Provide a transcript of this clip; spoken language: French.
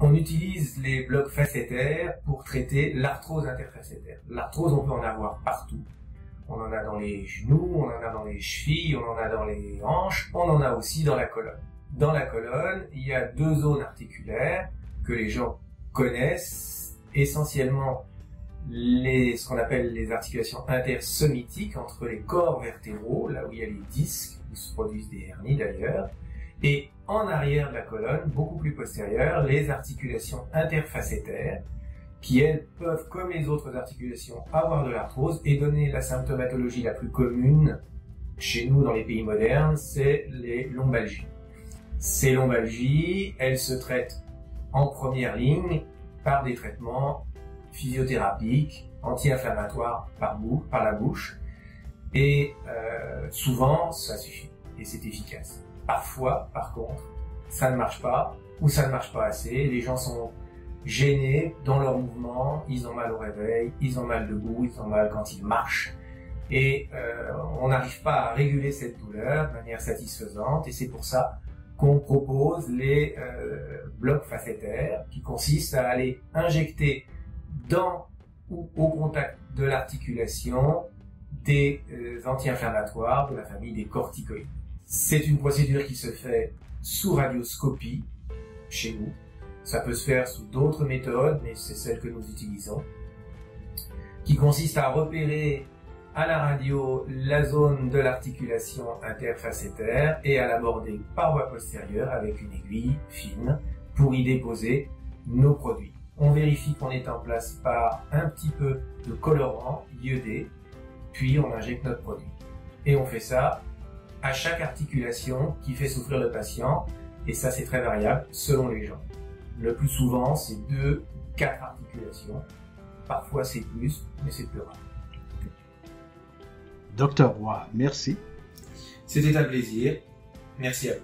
On utilise les blocs facétaires pour traiter l'arthrose interfacétaire. L'arthrose, on peut en avoir partout. On en a dans les genoux, on en a dans les chevilles, on en a dans les hanches, on en a aussi dans la colonne. Dans la colonne, il y a deux zones articulaires que les gens connaissent, essentiellement ce qu'on appelle les articulations intersemitiques entre les corps vertébraux, là où il y a les disques, où se produisent des hernies d'ailleurs, et en arrière de la colonne, beaucoup plus postérieure, les articulations interfacétaires, qui elles peuvent, comme les autres articulations, avoir de l'arthrose et donner la symptomatologie la plus commune chez nous dans les pays modernes, c'est les lombalgies. Ces lombalgies, elles se traitent en première ligne par des traitements physiothérapiques, anti-inflammatoires par la bouche, et souvent ça suffit et c'est efficace. Parfois, par contre, ça ne marche pas ou ça ne marche pas assez. Les gens sont gênés dans leur mouvement, ils ont mal au réveil, ils ont mal debout, ils ont mal quand ils marchent, et on n'arrive pas à réguler cette douleur de manière satisfaisante, et c'est pour ça qu'on propose les blocs facétaires qui consistent à aller injecter dans ou au contact de l'articulation des anti-inflammatoires de la famille des corticoïdes. C'est une procédure qui se fait sous radioscopie chez nous. Ça peut se faire sous d'autres méthodes, mais c'est celle que nous utilisons, qui consiste à repérer à la radio la zone de l'articulation interfacétaire et à l'aborder par voie postérieure avec une aiguille fine pour y déposer nos produits. On vérifie qu'on est en place par un petit peu de colorant iodé, puis on injecte notre produit. Et on fait ça à chaque articulation qui fait souffrir le patient, et ça c'est très variable selon les gens. Le plus souvent c'est 2 ou 4 articulations, parfois c'est plus, mais c'est plus rare. Docteur Roy, merci. C'était un plaisir, merci à vous.